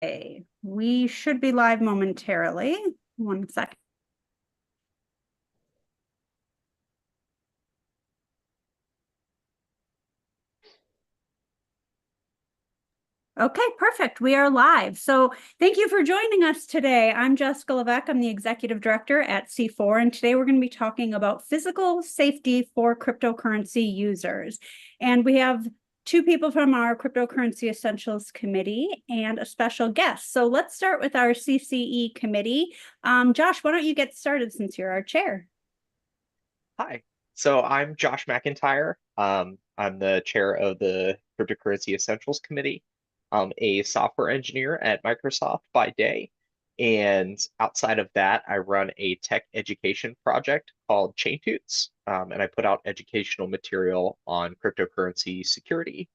Okay, we should be live momentarily. 1 second. Okay, perfect. We are live. So thank you for joining us today. I'm Jessica Levesque. I'm the Executive Director at C4, and today we're going to be talking about physical safety for cryptocurrency users. And we have two people from our Cryptocurrency Essentials Committee and a special guest. So let's start with our CCE committee. Josh, why don't you get started since you're our chair? Hi. So I'm Josh McIntyre. I'm the chair of the Cryptocurrency Essentials Committee. I'm a software engineer at Microsoft by day. And outside of that, I run a tech education project called Chain Toots. And I put out educational material on cryptocurrency security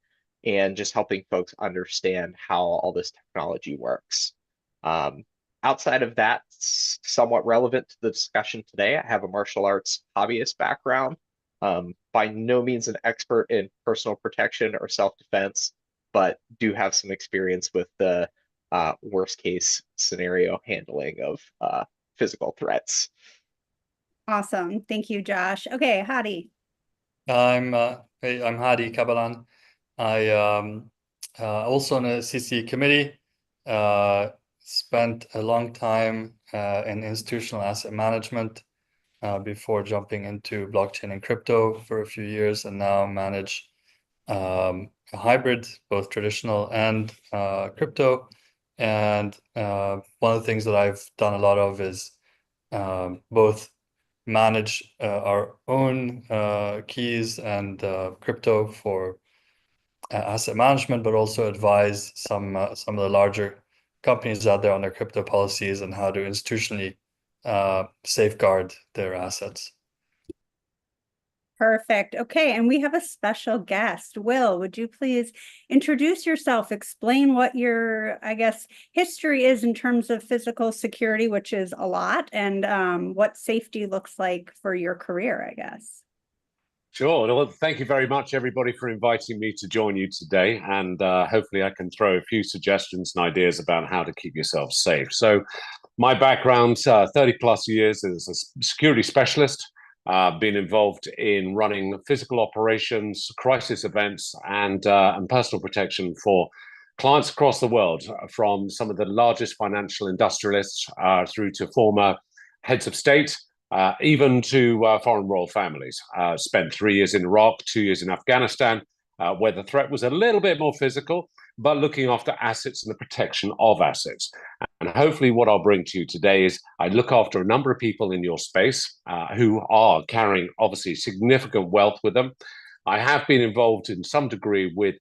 and just helping folks understand how all this technology works. Um, Outside of that, somewhat relevant to the discussion today, I have a martial arts hobbyist background. By no means an expert in personal protection or self-defense, but do have some experience with the worst case scenario handling of physical threats. Awesome. Thank you, Josh. Okay, Hadi. I'm Hadi Kabalan. I also on a CC committee. Spent a long time in institutional asset management before jumping into blockchain and crypto for a few years, and now manage a hybrid, both traditional and crypto. And one of the things that I've done a lot of is both manage our own keys and crypto for asset management, but also advise some of the larger companies out there on their crypto policies and how to institutionally safeguard their assets. Perfect. Okay, and we have a special guest. Will, would you please introduce yourself, explain what your, I guess, history is in terms of physical security, which is a lot, and what safety looks like for your career, I guess. Sure. Well, thank you very much, everybody, for inviting me to join you today. And hopefully, I can throw a few suggestions and ideas about how to keep yourself safe. So, my background 30 plus years as a security specialist, been involved in running physical operations, crisis events, and personal protection for clients across the world, from some of the largest financial industrialists through to former heads of state even to foreign royal families. Spent 3 years in Iraq, 2 years in Afghanistan, where the threat was a little bit more physical, but looking after assets and the protection of assets. And hopefully, what I'll bring to you today is I look after a number of people in your space who are carrying obviously significant wealth with them. I have been involved in some degree with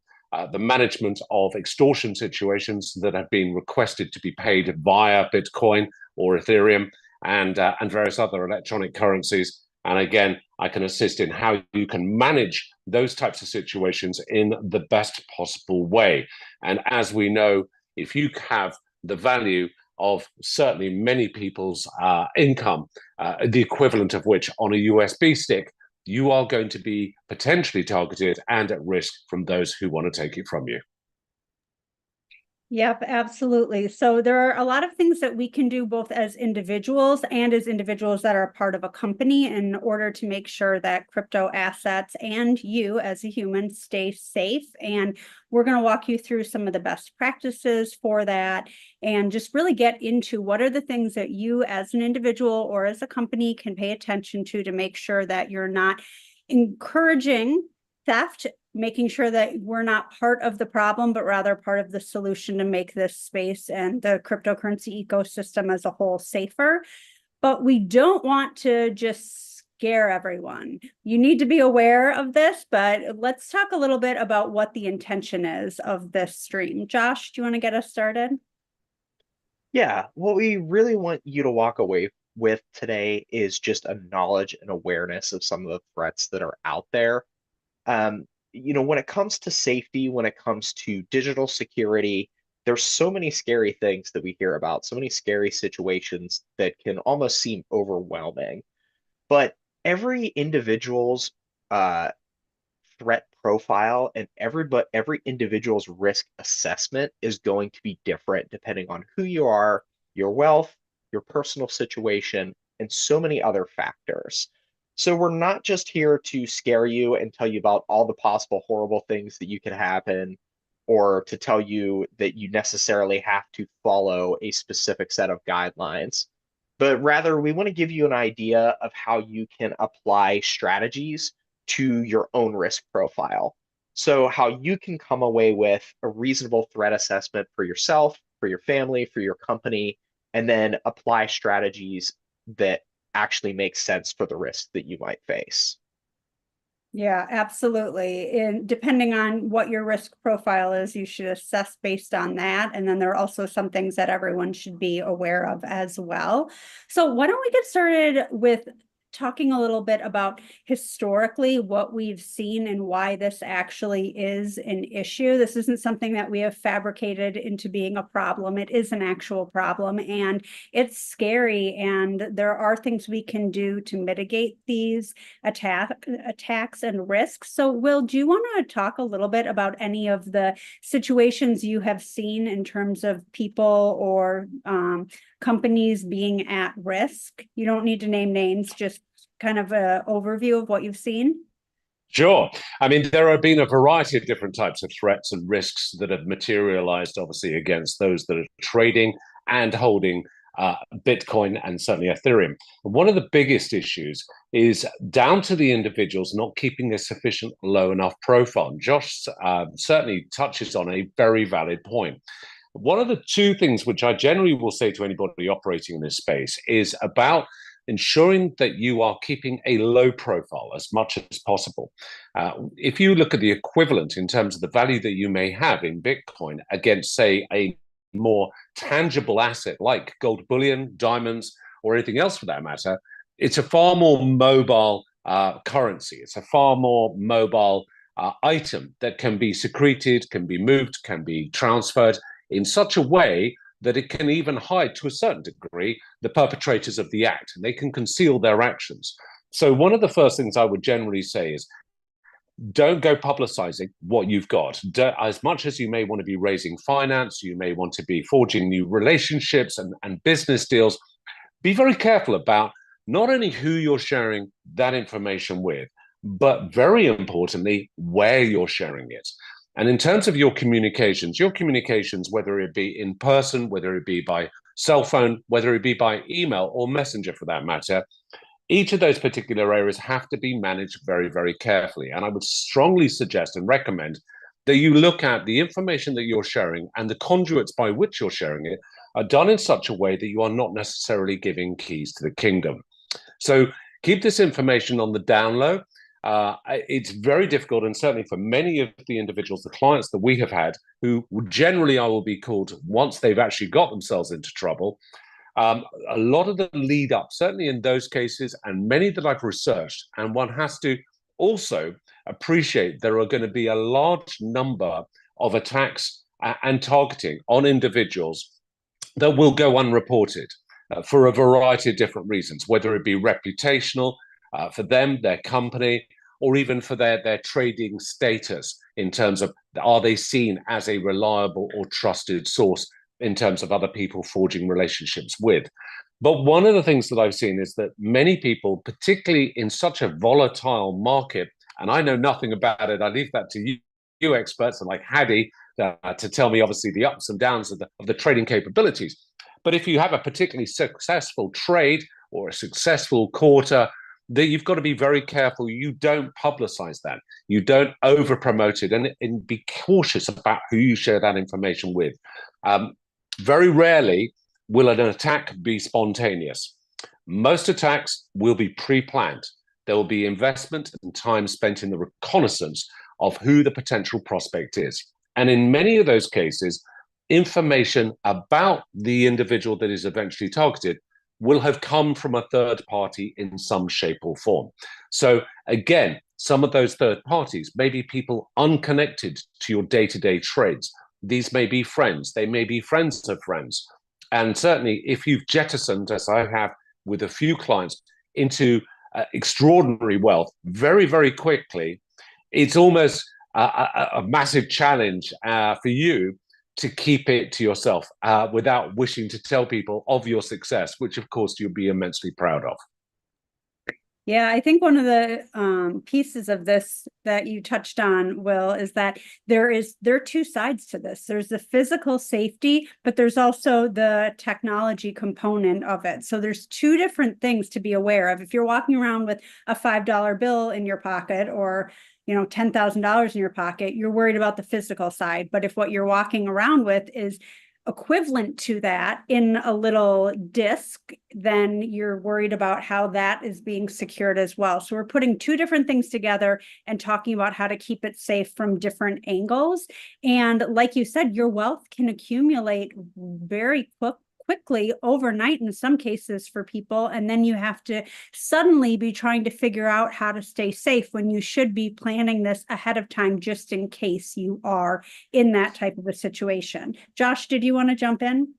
the management of extortion situations that have been requested to be paid via Bitcoin or Ethereum and various other electronic currencies. And again, I can assist in how you can manage those types of situations in the best possible way. And as we know, if you have the value of certainly many people's income, the equivalent of which on a USB stick, you are going to be potentially targeted and at risk from those who want to take it from you. Yep, absolutely. So there are a lot of things that we can do both as individuals and as individuals that are part of a company in order to make sure that crypto assets and you as a human stay safe. And we're going to walk you through some of the best practices for that and just really get into what are the things that you as an individual or as a company can pay attention to make sure that you're not encouraging theft, making sure that we're not part of the problem, but rather part of the solution to make this space and the cryptocurrency ecosystem as a whole safer. But we don't want to just scare everyone. You need to be aware of this, but let's talk a little bit about what the intention is of this stream. Josh, do you want to get us started? Yeah, what we really want you to walk away with today is just a knowledge and awareness of some of the threats that are out there. When it comes to safety, when it comes to digital security, there's so many scary things that we hear about, so many scary situations that can almost seem overwhelming. But every individual's uh, threat profile and every individual's risk assessment is going to be different depending on who you are, your wealth, your personal situation, and so many other factors. So we're not just here to scare you and tell you about all the possible horrible things that you could happen, or to tell you that you necessarily have to follow a specific set of guidelines, but rather we want to give you an idea of how you can apply strategies to your own risk profile. So how you can come away with a reasonable threat assessment for yourself, for your family, for your company, and then apply strategies that actually make sense for the risk that you might face. Yeah, absolutely. And depending on what your risk profile is, you should assess based on that. And then there are also some things that everyone should be aware of as well. So why don't we get started with talking a little bit about historically what we've seen and why this actually is an issue. This isn't something that we have fabricated into being a problem. It is an actual problem, and it's scary. And there are things we can do to mitigate these attacks and risks. So Will, do you want to talk a little bit about any of the situations you have seen in terms of people or companies being at risk? You don't need to name names, just kind of an overview of what you've seen. Sure. I mean, there have been a variety of different types of threats and risks that have materialized, obviously, against those that are trading and holding Bitcoin and certainly Ethereum. One of the biggest issues is down to the individuals not keeping a sufficient low enough profile. Josh certainly touches on a very valid point. One of the two things which I generally will say to anybody operating in this space is about ensuring that you are keeping a low profile as much as possible. If you look at the equivalent in terms of the value that you may have in Bitcoin against, say, a more tangible asset like gold bullion, diamonds, or anything else for that matter, it's a far more mobile currency. It's a far more mobile item that can be secreted, can be moved, can be transferred in such a way that it can even hide, to a certain degree, the perpetrators of the act, and they can conceal their actions. So one of the first things I would generally say is, don't go publicizing what you've got. As much as you may want to be raising finance, you may want to be forging new relationships and business deals, be very careful about not only who you're sharing that information with, but very importantly, where you're sharing it. And in terms of your communications, whether it be in person, whether it be by cell phone, whether it be by email or messenger for that matter, each of those particular areas have to be managed very, very carefully. And I would strongly suggest and recommend that you look at the information that you're sharing and the conduits by which you're sharing it are done in such a way that you are not necessarily giving keys to the kingdom. So keep this information on the down low. It's very difficult, and certainly for many of the individuals, the clients that we have had, who generally I will be called once they've actually got themselves into trouble, a lot of the lead up, certainly in those cases, and many that I've researched, and one has to also appreciate there are going to be a large number of attacks and targeting on individuals that will go unreported for a variety of different reasons, whether it be reputational, for them, their company, or even for their trading status in terms of, are they seen as a reliable or trusted source in terms of other people forging relationships with. But one of the things that I've seen is that many people, particularly in such a volatile market, and I know nothing about it, I leave that to you experts and like Hadi to tell me obviously the ups and downs of the trading capabilities. But if you have a particularly successful trade or a successful quarter, that you've got to be very careful you don't publicize that, you don't over promote it, and be cautious about who you share that information with. Very rarely will an attack be spontaneous. Most attacks will be pre-planned. There will be investment and time spent in the reconnaissance of who the potential prospect is. And in many of those cases, information about the individual that is eventually targeted will have come from a third party in some shape or form. So again, some of those third parties may be people unconnected to your day-to-day trades. These may be friends, they may be friends of friends. And certainly if you've jettisoned, as I have with a few clients, into extraordinary wealth very, very quickly, it's almost a massive challenge for you to keep it to yourself without wishing to tell people of your success, which of course you'll be immensely proud of. Yeah, I think one of the pieces of this that you touched on, Will, is that there are two sides to this. There's the physical safety, but there's also the technology component of it. So there's two different things to be aware of. If you're walking around with a $5 bill in your pocket, or $10,000 in your pocket, you're worried about the physical side. But if what you're walking around with is equivalent to that in a little disc, then you're worried about how that is being secured as well. So we're putting two different things together and talking about how to keep it safe from different angles. And like you said, your wealth can accumulate very quickly overnight in some cases for people, and then you have to suddenly be trying to figure out how to stay safe when you should be planning this ahead of time, just in case you are in that type of a situation. Josh, did you want to jump in?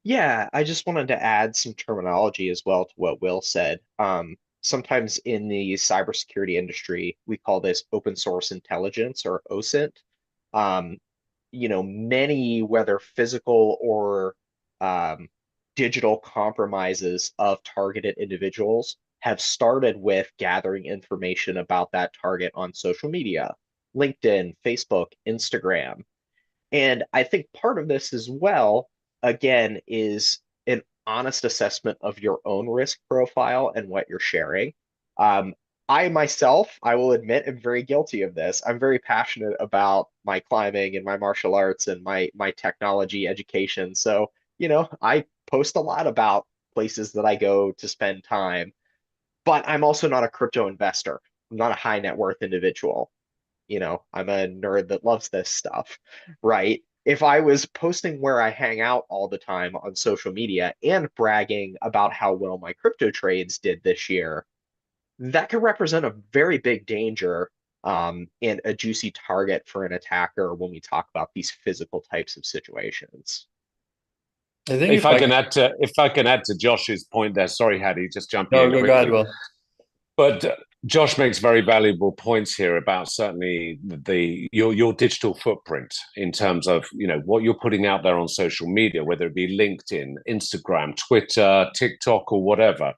Yeah, I just wanted to add some terminology as well to what Will said. Sometimes in the cybersecurity industry, we call this open source intelligence, or OSINT. Many, whether physical or digital compromises of targeted individuals have started with gathering information about that target on social media, LinkedIn, Facebook, Instagram. And I think part of this as well, again, is an honest assessment of your own risk profile and what you're sharing. I myself, I will admit, am very guilty of this. I'm very passionate about my climbing and my martial arts and my technology education. So, I post a lot about places that I go to spend time, but I'm also not a crypto investor. I'm not a high net worth individual. I'm a nerd that loves this stuff, right? If I was posting where I hang out all the time on social media and bragging about how well my crypto trades did this year, that could represent a very big danger, and a juicy target for an attacker when we talk about these physical types of situations. I think If I can add to Josh's point there, sorry, Hattie, just jumping in go quickly. ahead, Will. But Josh makes very valuable points here about certainly your digital footprint in terms of what you're putting out there on social media, whether it be LinkedIn, Instagram, Twitter, TikTok, or whatever.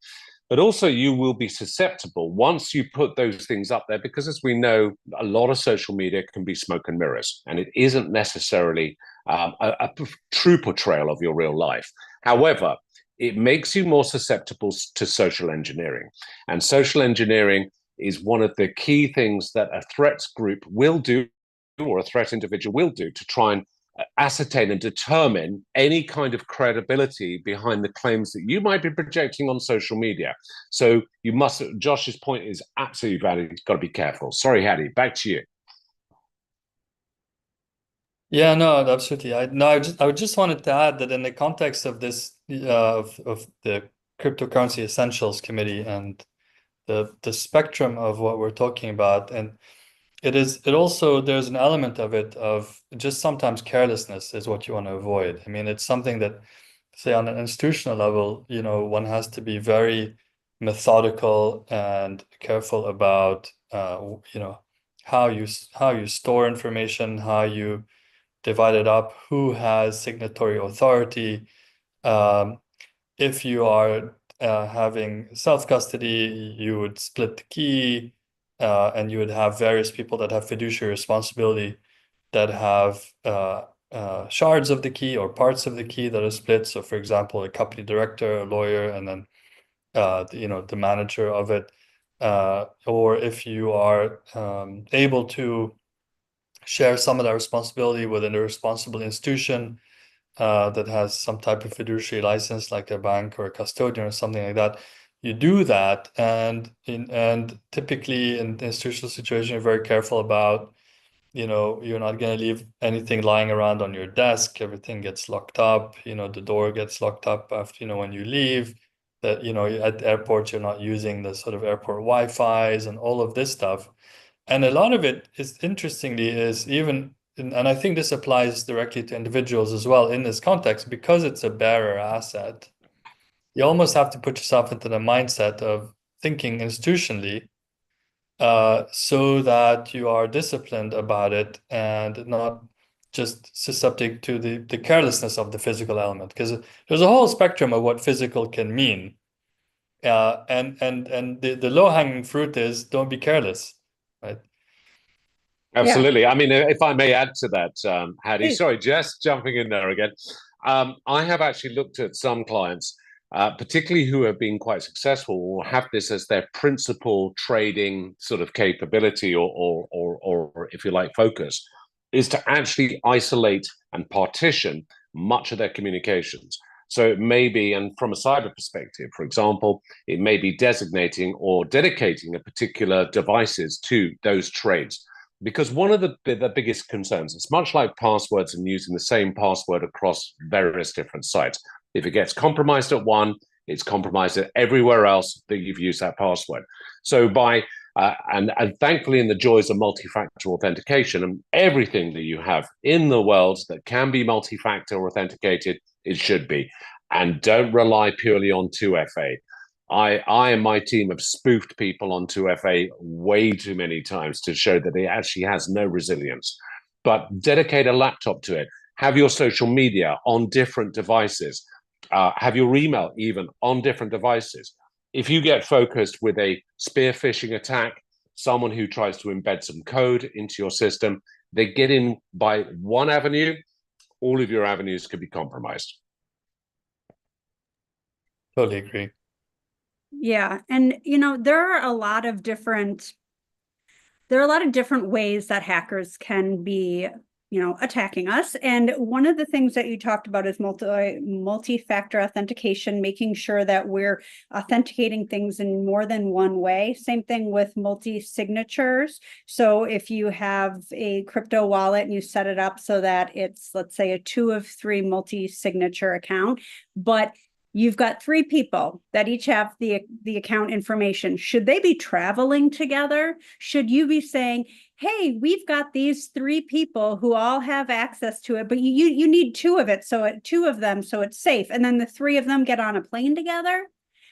But also you will be susceptible once you put those things up there, because as we know, a lot of social media can be smoke and mirrors, and it isn't necessarily a true portrayal of your real life. However, it makes you more susceptible to social engineering. And social engineering is one of the key things that a threat group will do, or a threat individual will do, to try and ascertain and determine any kind of credibility behind the claims that you might be projecting on social media. So you must, Josh's point is absolutely valid. You've got to be careful. Sorry, Hattie, back to you. Yeah, no, absolutely. I just wanted to add that in the context of this of the Cryptocurrency Essentials Committee and the spectrum of what we're talking about, and it also, there's an element of it of just sometimes carelessness is what you want to avoid. I mean, it's something that, say, on an institutional level, one has to be very methodical and careful about how you store information, how you divide it up, who has signatory authority. If you are having self-custody, you would split the key, and you would have various people that have fiduciary responsibility that have shards of the key or parts of the key that are split. So, for example, a company director, a lawyer, and then the manager of it. Or if you are able to share some of that responsibility within a responsible institution that has some type of fiduciary license, like a bank or a custodian or something like that. You do that, and typically in the institutional situation, you're very careful about, you're not going to leave anything lying around on your desk. Everything gets locked up. The door gets locked up after, when you leave. That, at airports, you're not using the sort of airport Wi-Fi's and all of this stuff. And a lot of it is, interestingly, is even, and I think this applies directly to individuals as well in this context, because it's a bearer asset. You almost have to put yourself into the mindset of thinking institutionally, so that you are disciplined about it and not just susceptible to the carelessness of the physical element, because there's a whole spectrum of what physical can mean. And the low-hanging fruit is don't be careless, right? Absolutely. I mean, if I may add to that, Hattie, Please. sorry, Jess, jumping in there again. I have actually looked at some clients, particularly who have been quite successful or have this as their principal trading sort of capability or if you like, focus, is to actually isolate and partition much of their communications. So it may be, and from a cyber perspective, for example, it may be designating or dedicating a particular devices to those trades. Because one of the biggest concerns, it's much like passwords and using the same password across various different sites. If it gets compromised at one, it's compromised at everywhere else that you've used that password. So and thankfully in the joys of multi-factor authentication and everything that you have in the world that can be multi-factor authenticated, it should be. And don't rely purely on 2FA. I and my team have spoofed people on 2FA way too many times to show that it actually has no resilience. But dedicate a laptop to it. Have your social media on different devices. Have your email even on different devices. If you get focused with a spear phishing attack, someone who tries to embed some code into your system, they get in by one avenue, all of your avenues could be compromised. Totally agree. Yeah. And, there are a lot of different ways that hackers can be, attacking us. And one of the things that you talked about is multi-factor authentication, making sure that we're authenticating things in more than one way. Same thing with multi-signatures. So if you have a crypto wallet and you set it up so that it's, let's say, a 2 of 3 multi-signature account, but you've got 3 people that each have the account information. Should they be traveling together? Should you be saying, hey, we've got these 3 people who all have access to it, but you need 2 of it, so 2 of them, so it's safe. And then the 3 of them get on a plane together,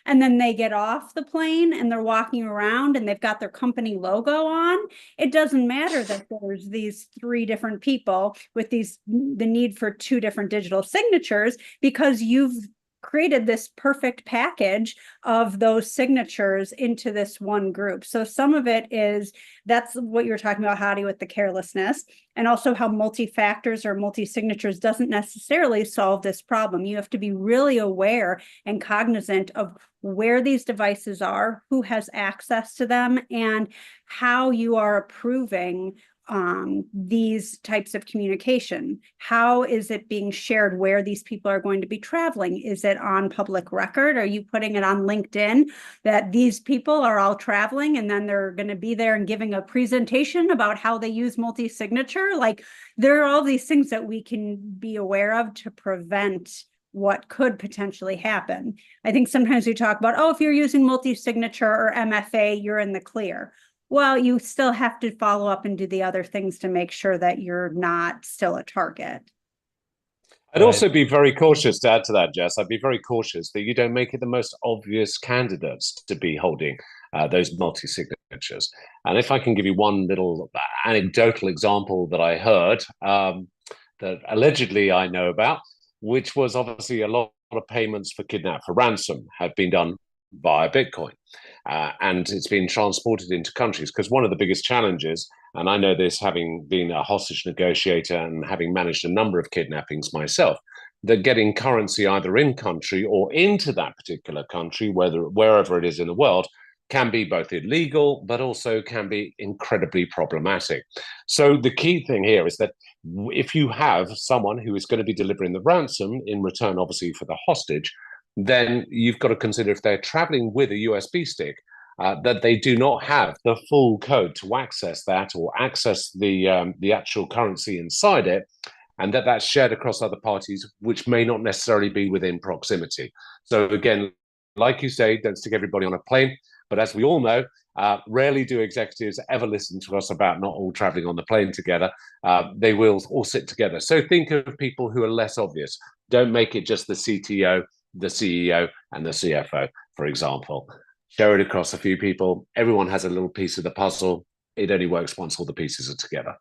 and then they get off the plane and they're walking around and they've got their company logo on. It doesn't matter that there's these 3 different people with the need for 2 different digital signatures, because you've created this perfect package of those signatures into this one group. So some of it is, that's what you were talking about, Hadi, with the carelessness, and also how multi-factors or multi-signatures doesn't necessarily solve this problem. You have to be really aware and cognizant of where these devices are, who has access to them, and how you are approving these types of communication. How is it being shared, where these people are going to be traveling? Is it on public record? Are you putting it on LinkedIn that these people are all traveling and then they're going to be there and giving a presentation about how they use multi-signature? Like, there are all these things that we can be aware of to prevent what could potentially happen. I think sometimes we talk about, oh, if you're using multi-signature or MFA, you're in the clear. Well, you still have to follow up and do the other things to make sure that you're not still a target. I'd also be very cautious, to add to that, Jess. I'd be very cautious that you don't make it the most obvious candidates to be holding those multi-signatures. And if I can give you one little anecdotal example that I heard that allegedly I know about, which was obviously a lot of payments for kidnap for ransom have been done via Bitcoin. And it's been transported into countries, because one of the biggest challenges, and I know this having been a hostage negotiator and having managed a number of kidnappings myself, that getting currency either in country or into that particular country, wherever it is in the world, can be both illegal, but also can be incredibly problematic. So the key thing here is that if you have someone who is going to be delivering the ransom in return, obviously, for the hostage, then you've got to consider, if they're traveling with a USB stick, that they do not have the full code to access that or access the actual currency inside it, and that that's shared across other parties, which may not necessarily be within proximity. So again, like you say, don't stick everybody on a plane. But as we all know, rarely do executives ever listen to us about not all traveling on the plane together. They will all sit together. So think of people who are less obvious. Don't make it just the CTO, the CEO, and the CFO, for example. share it across a few people. Everyone has a little piece of the puzzle. It only works once all the pieces are together.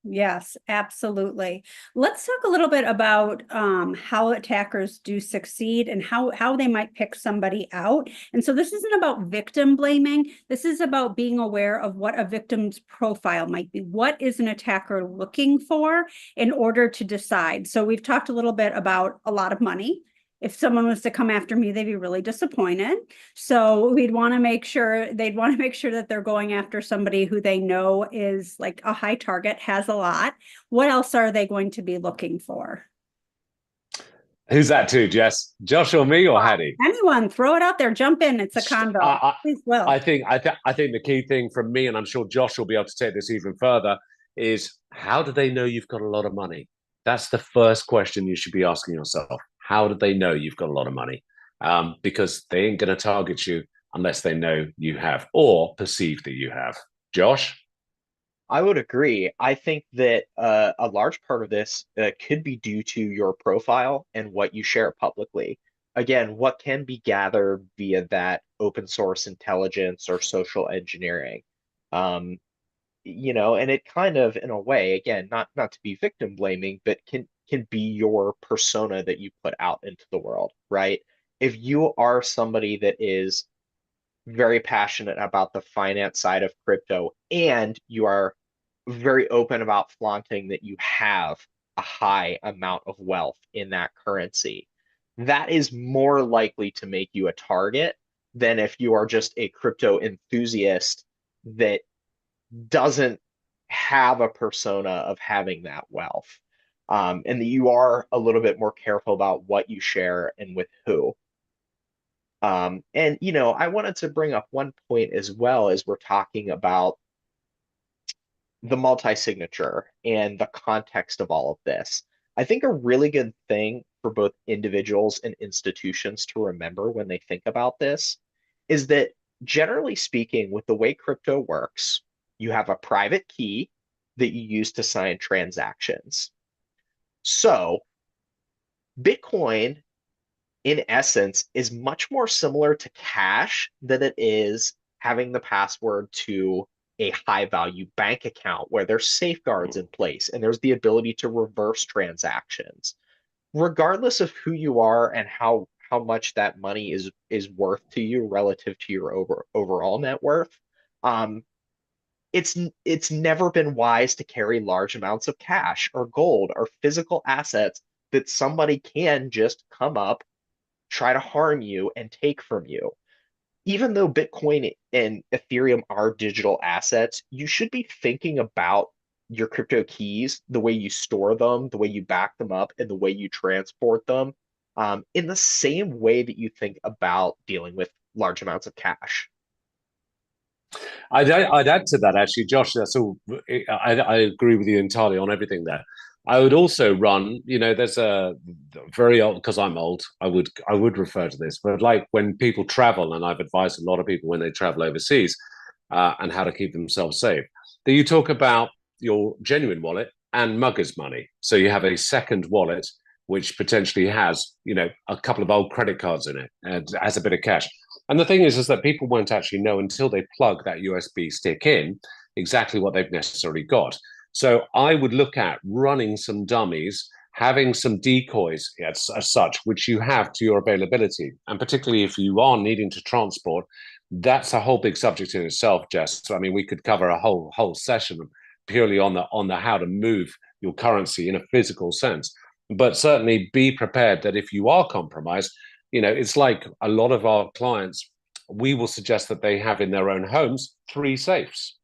Yes, absolutely. Let's talk a little bit about how attackers do succeed and how they might pick somebody out. And so this isn't about victim blaming. This is about being aware of what a victim's profile might be. What is an attacker looking for in order to decide? So we've talked a little bit about a lot of money. If someone was to come after me, they'd be really disappointed. So they'd want to make sure that they're going after somebody who they know is like a high target, has a lot. What else are they going to be looking for? Who's that to, Jess? Josh or me or Hattie? Anyone, throw it out there, jump in. It's a convo. Please, Will. I think the key thing from me, and I'm sure Josh will be able to take this even further, is how do they know you've got a lot of money? That's the first question you should be asking yourself. How do they know you've got a lot of money? Because they ain't going to target you unless they know you have or perceive that you have. Josh? I would agree. I think that a large part of this could be due to your profile and what you share publicly. Again, what can be gathered via that open source intelligence or social engineering. And it kind of, in a way, again, not to be victim blaming, but can be your persona that you put out into the world, right? If you are somebody that is very passionate about the finance side of crypto and you are very open about flaunting that you have a high amount of wealth in that currency, that is more likely to make you a target than if you are just a crypto enthusiast that doesn't have a persona of having that wealth. And that you are a little bit more careful about what you share and with who. And I wanted to bring up one point as well as we're talking about the multi-signature and the context of all of this. I think a really good thing for both individuals and institutions to remember when they think about this is that generally speaking, with the way crypto works, you have a private key that you use to sign transactions. So Bitcoin, in essence, is much more similar to cash than it is having the password to a high value bank account where there's safeguards in place and there's the ability to reverse transactions. Regardless of who you are and how much that money is worth to you relative to your overall net worth, it's never been wise to carry large amounts of cash or gold or physical assets that somebody can just come up, try to harm you, and take from you. Even though Bitcoin and Ethereum are digital assets, you should be thinking about your crypto keys, the way you store them, the way you back them up, and the way you transport them, in the same way that you think about dealing with large amounts of cash. I'd add to that actually, Josh. That's all. I agree with you entirely on everything there. I would also run. There's a very old, because I'm old. I would refer to this, but like when people travel, and I've advised a lot of people when they travel overseas, and how to keep themselves safe. That you talk about your genuine wallet and muggers' money. So you have a second wallet which potentially has, a couple of old credit cards in it and has a bit of cash. And the thing is that people won't actually know until they plug that USB stick in exactly what they've necessarily got. So I would look at running some dummies, having some decoys as such, which you have to your availability. And particularly if you are needing to transport, that's a whole big subject in itself, Jess. So, I mean, we could cover a whole session purely on the how to move your currency in a physical sense. But certainly be prepared that if you are compromised, it's like a lot of our clients, we will suggest that they have in their own homes 3 safes.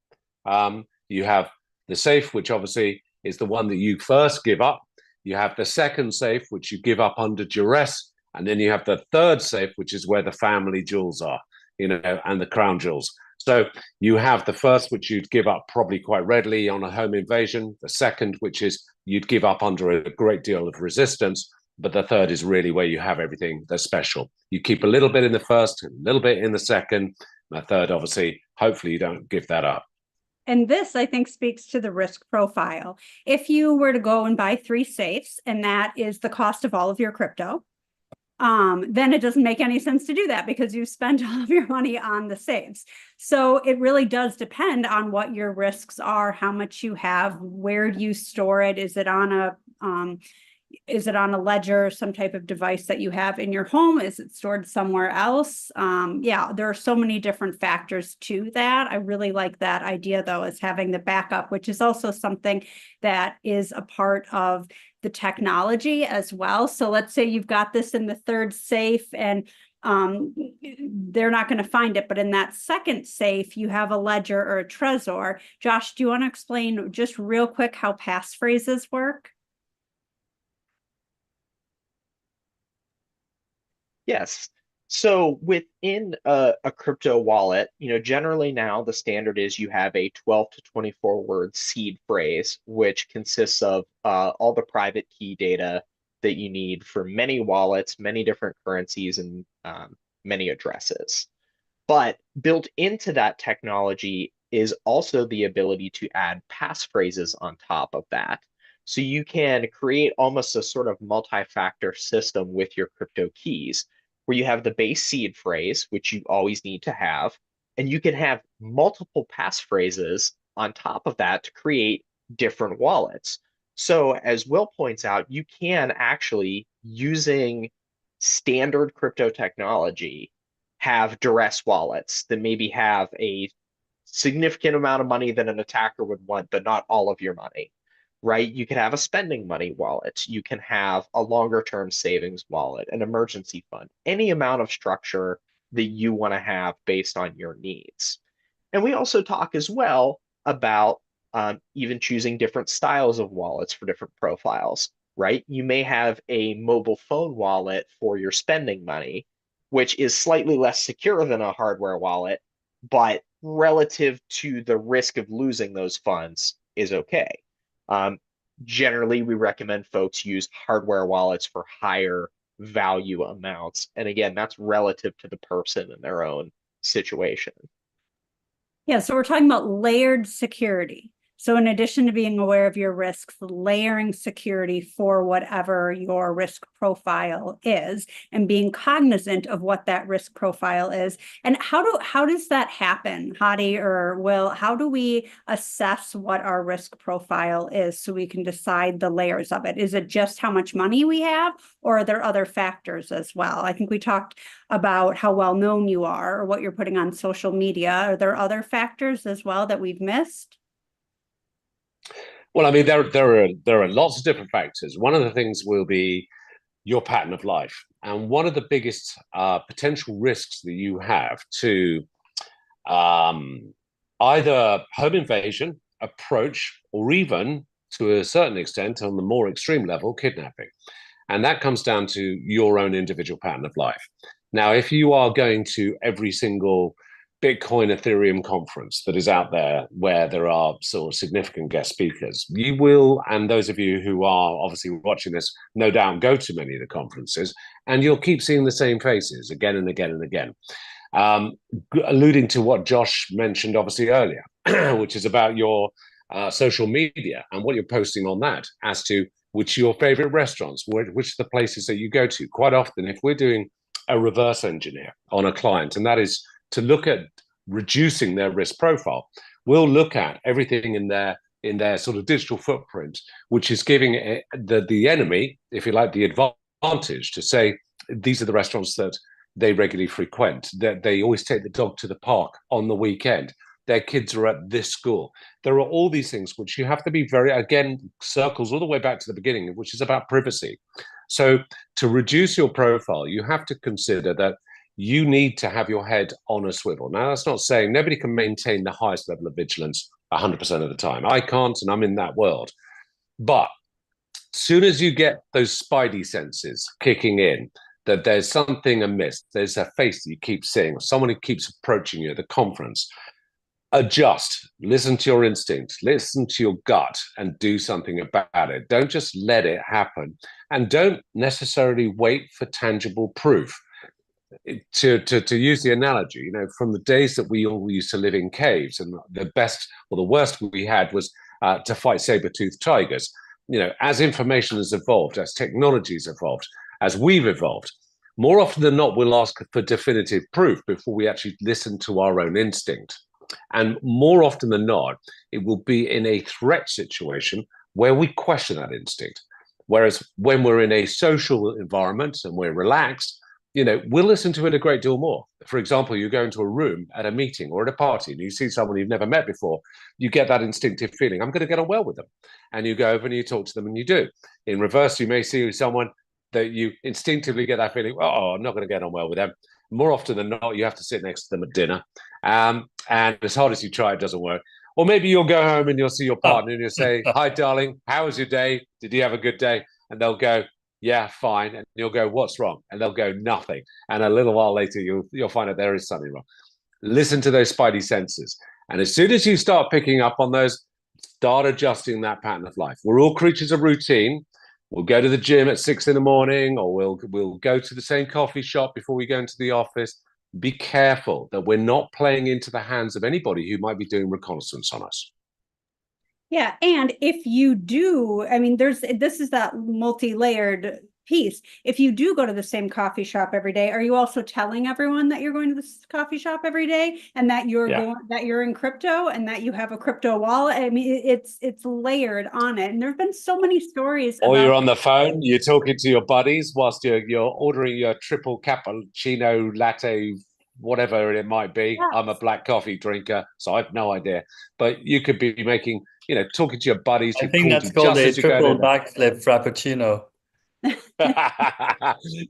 You have the safe, which obviously is the one that you first give up. You have the second safe, which you give up under duress. And then you have the third safe, which is where the family jewels are, and the crown jewels. So you have the first, which you'd give up probably quite readily on a home invasion. The second, which is you'd give up under a great deal of resistance. But the third is really where you have everything that's special. You keep a little bit in the first, a little bit in the second. And the third, obviously, hopefully you don't give that up. And this, I think, speaks to the risk profile. If you were to go and buy 3 safes, and that is the cost of all of your crypto, then it doesn't make any sense to do that because you spent all of your money on the saves. So it really does depend on what your risks are, how much you have, where do you store it? Is it on a ledger, some type of device that you have in your home? Is it stored somewhere else? Yeah, there are so many different factors to that. I really like that idea, though, is having the backup, which is also something that is a part of the technology as well. So let's say you've got this in the third safe and they're not going to find it, but in that second safe, you have a ledger or a Trezor. Josh, do you want to explain just real quick how passphrases work? Yes. So within a crypto wallet, generally now the standard is you have a 12 to 24 word seed phrase, which consists of all the private key data that you need for many wallets, many different currencies, and many addresses. But built into that technology is also the ability to add passphrases on top of that. So you can create almost a sort of multi-factor system with your crypto keys, where you have the base seed phrase, which you always need to have, and you can have multiple passphrases on top of that to create different wallets. So as Will points out, you can actually, using standard crypto technology, have duress wallets that maybe have a significant amount of money that an attacker would want, but not all of your money, right? You can have a spending money wallet. You can have a longer term savings wallet, an emergency fund, any amount of structure that you want to have based on your needs. And we also talk as well about even choosing different styles of wallets for different profiles, right? You may have a mobile phone wallet for your spending money, which is slightly less secure than a hardware wallet, but relative to the risk of losing those funds is okay. Generally, we recommend folks use hardware wallets for higher value amounts. And again, that's relative to the person and their own situation. Yeah, so we're talking about layered security. So in addition to being aware of your risks, layering security for whatever your risk profile is and being cognizant of what that risk profile is. And how does that happen, Hadi or Will? How do we assess what our risk profile is so we can decide the layers of it? Is it just how much money we have, or are there other factors as well? I think we talked about how well known you are or what you're putting on social media. Are there other factors as well that we've missed? Well, I mean, there are lots of different factors. One of the things will be your pattern of life, and one of the biggest potential risks that you have to either home invasion, approach, or even to a certain extent, on the more extreme level, kidnapping. And that comes down to your own individual pattern of life. Now, if you are going to every single Bitcoin Ethereum conference that is out there where there are sort of significant guest speakers, you will, and those of you who are obviously watching this, no doubt go to many of the conferences, and you'll keep seeing the same faces again and again and again. Alluding to what Josh mentioned obviously earlier, which is about your social media and what you're posting on that as to which are your favorite restaurants, which are the places that you go to. Quite often, if we're doing a reverse engineer on a client, and that is to look at reducing their risk profile, we'll look at everything in their sort of digital footprint, which is giving the enemy, if you like, the advantage to say, these are the restaurants that they regularly frequent, that they always take the dog to the park on the weekend, their kids are at this school. There are all these things which you have to be very, again, circles all the way back to the beginning, which is about privacy. So to reduce your profile, you have to consider that you need to have your head on a swivel. Now, that's not saying nobody can maintain the highest level of vigilance 100% of the time. I can't, and I'm in that world. But as soon as you get those spidey senses kicking in, that there's something amiss, there's a face that you keep seeing, someone who keeps approaching you at the conference, adjust, listen to your instinct, listen to your gut, and do something about it. Don't just let it happen, and don't necessarily wait for tangible proof. To use the analogy, from the days that we all used to live in caves, and the best or the worst we had was to fight saber-toothed tigers. As information has evolved, as technology has evolved, as we've evolved, More often than not, we'll ask for definitive proof before we actually listen to our own instinct. And more often than not, it will be in a threat situation where we question that instinct. Whereas when we're in a social environment and we're relaxed, we'll listen to it a great deal more. For example, you go into a room at a meeting or at a party and you see someone you've never met before, you get that instinctive feeling, I'm going to get on well with them. And you go over and you talk to them and you do. In reverse, you may see someone that you instinctively get that feeling, oh, I'm not going to get on well with them. More often than not, you have to sit next to them at dinner. And as hard as you try, it doesn't work. Or maybe you'll go home and you'll see your partner and you'll say, hi, darling, how was your day? Did you have a good day? And they'll go, yeah, fine. And you'll go, what's wrong? And they'll go, nothing. And a little while later, you'll find out there is something wrong. Listen to those spidey senses. And as soon as you start picking up on those, start adjusting that pattern of life. We're all creatures of routine. We'll go to the gym at 6 in the morning, or we'll go to the same coffee shop before we go into the office. Be careful that we're not playing into the hands of anybody who might be doing reconnaissance on us. Yeah, and if you do, I mean, this is that multi-layered piece. If you do go to the same coffee shop every day, are you also telling everyone that you're going to this coffee shop every day and that you're in crypto and that you have a crypto wallet? I mean, it's layered on it. And there've been so many stories. Or you're on the phone, you're talking to your buddies whilst you're ordering your triple cappuccino latte, whatever it might be. Yeah. I'm a black coffee drinker, so I have no idea. But you could be making, talking to your buddies. I think that's called a triple backflip frappuccino.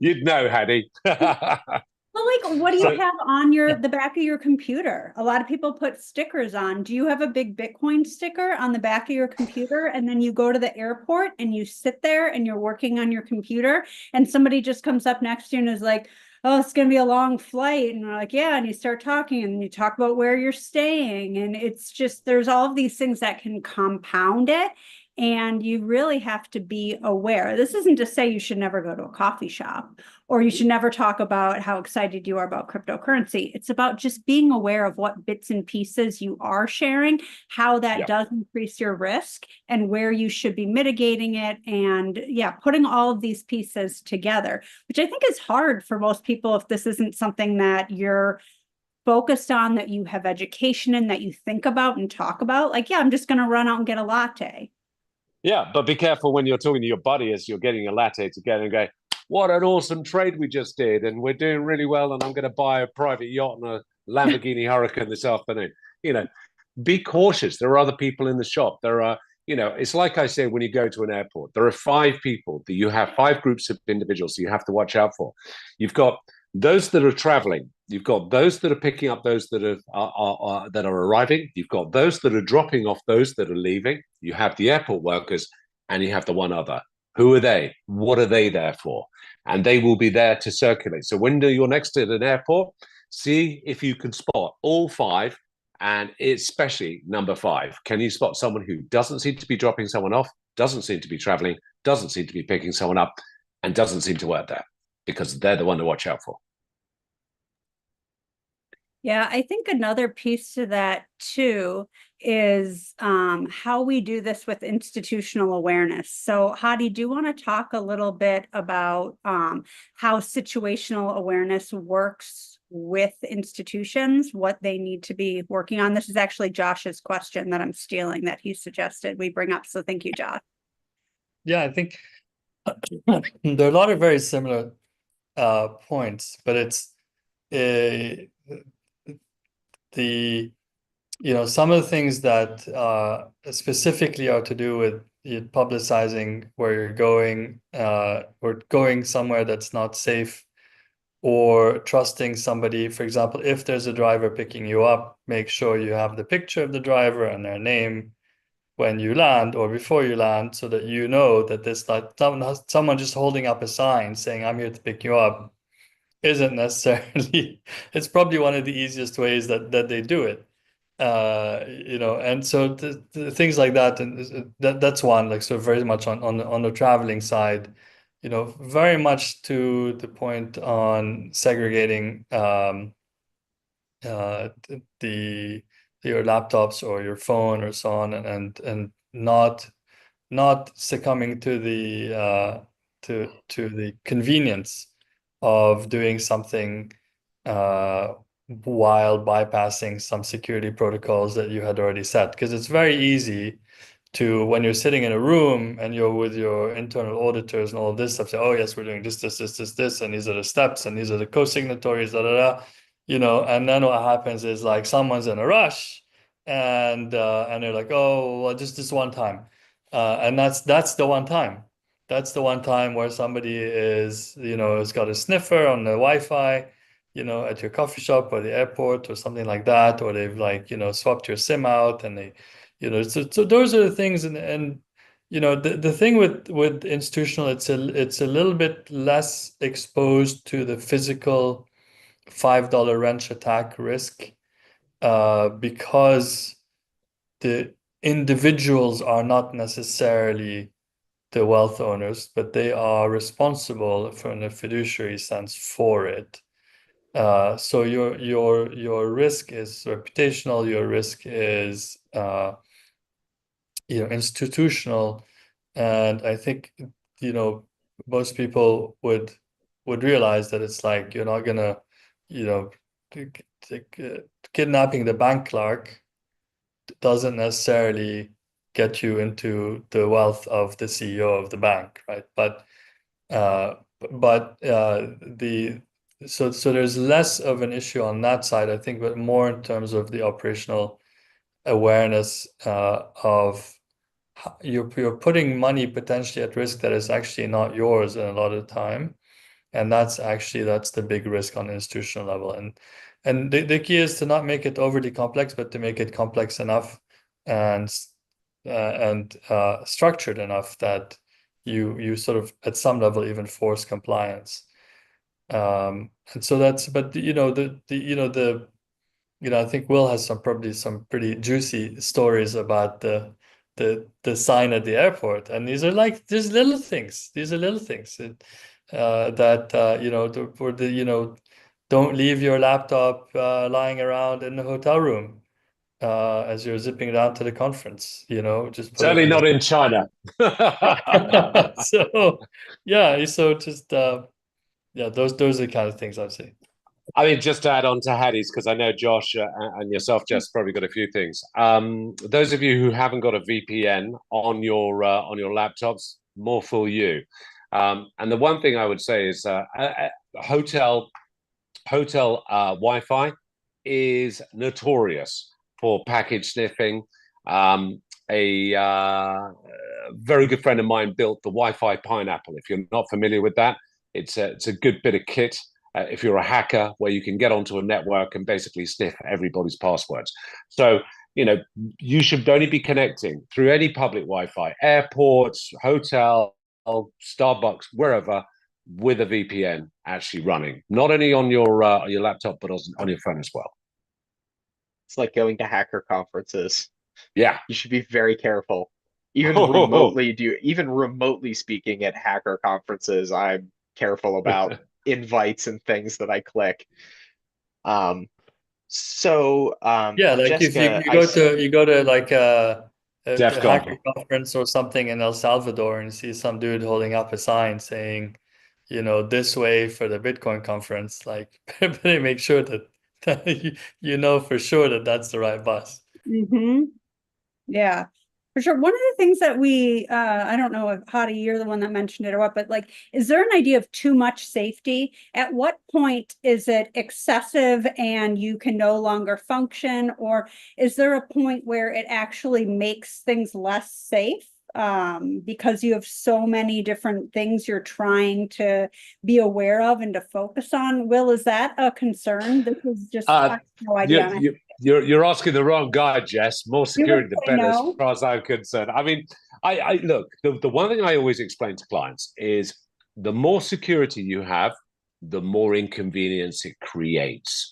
You'd know, Hattie. Well, like, what do you have on the back of your computer? A lot of people put stickers on. Do you have a big Bitcoin sticker on the back of your computer? And then you go to the airport and you sit there and you're working on your computer and somebody just comes up next to you and is like, oh, it's going to be a long flight. And you're like, yeah. And you start talking and you talk about where you're staying. And it's just, there's all of these things that can compound it. And you really have to be aware. This isn't to say you should never go to a coffee shop or you should never talk about how excited you are about cryptocurrency. It's about just being aware of what bits and pieces you are sharing, how that does increase your risk and where you should be mitigating it. And putting all of these pieces together, which I think is hard for most people if this isn't something that you're focused on, that you have education in, that you think about and talk about. Like, I'm just going to run out and get a latte. Yeah, but be careful when you're talking to your buddy as you're getting a latte together and go, what an awesome trade we just did. And we're doing really well. And I'm going to buy a private yacht and a Lamborghini Huracan this afternoon. Be cautious. There are other people in the shop. There are, it's like I say, when you go to an airport, there are 5 people that you have 5 groups of individuals that you have to watch out for. You've got those that are traveling. You've got those that are picking up those that are arriving. You've got those that are dropping off those that are leaving. You have the airport workers, and you have the one other. Who are they? What are they there for? And they will be there to circulate. So when you're next to an airport, see if you can spot all 5, and especially number 5. Can you spot someone who doesn't seem to be dropping someone off, doesn't seem to be traveling, doesn't seem to be picking someone up, and doesn't seem to work there? Because they're the one to watch out for. Yeah, I think another piece to that too is how we do this with institutional awareness. So Hadi, do you want to talk a little bit about how situational awareness works with institutions, what they need to be working on? This is actually Josh's question that I'm stealing that he suggested we bring up. So thank you, Josh. Yeah, I think there are a lot of very similar points, but it's some of the things that specifically are to do with publicizing where you're going, or going somewhere that's not safe, or trusting somebody. For example, if there's a driver picking you up, make sure you have the picture of the driver and their name when you land or before you land, so that you know that this, like, someone just holding up a sign saying I'm here to pick you up isn't necessarily, it's probably one of the easiest ways that they do it. And so the things like that, and that's one, like, so very much on the traveling side, very much to the point on segregating your laptops or your phone or so on, and not succumbing to the convenience of doing something while bypassing some security protocols that you had already set. Because it's very easy to, when you're sitting in a room and you're with your internal auditors and all of this stuff, say, oh yes, we're doing this, and these are the steps, and these are the co-signatories, and then what happens is like someone's in a rush, and they're like, oh, well, just this one time, and that's the one time. That's the one time where somebody has got a sniffer on the Wi-Fi, at your coffee shop or the airport or something like that, or they've swapped your SIM out, and so those are the things, and the thing with institutional, it's a little bit less exposed to the physical $5 wrench attack risk, because the individuals are not necessarily the wealth owners, but they are responsible from a fiduciary sense for it. So your risk is reputational, your risk is institutional, and I think most people would realize that it's like you're not gonna kidnapping the bank clerk doesn't necessarily get you into the wealth of the CEO of the bank, right? So there's less of an issue on that side, I think, but more in terms of the operational awareness of you're putting money potentially at risk that is actually not yours in a lot of the time, and that's the big risk on the institutional level. And the key is to not make it overly complex, but to make it complex enough and structured enough that you sort of at some level even force compliance. And so that's, but I think Will has probably some pretty juicy stories about the sign at the airport, and these are like these little things. These are little things don't leave your laptop lying around in the hotel room as you're zipping down to the conference. Just put Certainly not in China. So yeah, so just those are the kind of things I'd say. I mean, just to add on to Hattie's, because I know Josh and yourself, Jess, probably got a few things. Those of you who haven't got a VPN on your laptops, more fool you. And the one thing I would say is hotel Wi-Fi is notorious for package sniffing. A very good friend of mine built the Wi-Fi pineapple. If you're not familiar with that, it's a good bit of kit. If you're a hacker, where you can get onto a network and basically sniff everybody's passwords. So, you should only be connecting through any public Wi-Fi, airports, hotel, Starbucks, wherever, with a VPN actually running, not only on your laptop, but on your phone as well. It's like going to hacker conferences. Yeah. You should be very careful. Even remotely speaking at hacker conferences, I'm careful about invites and things that I click. Yeah, like Jessica, if you go to like a hacker DEF conference or something in El Salvador and see some dude holding up a sign saying, this way for the Bitcoin conference, like better make sure that you know for sure that that's the right bus. Mm-hmm. Yeah, for sure. One of the things that I don't know if Hadi, you're the one that mentioned it or what, but like, is there an idea of too much safety? At what point is it excessive and you can no longer function? Or is there a point where it actually makes things less safe? Because you have so many different things you're trying to be aware of and to focus on. Will, is that a concern? This is just no idea. You're asking the wrong guy, Jess. More security, the better, as No. far as I'm concerned. I mean, I look, the one thing I always explain to clients is the more security you have, the more inconvenience it creates.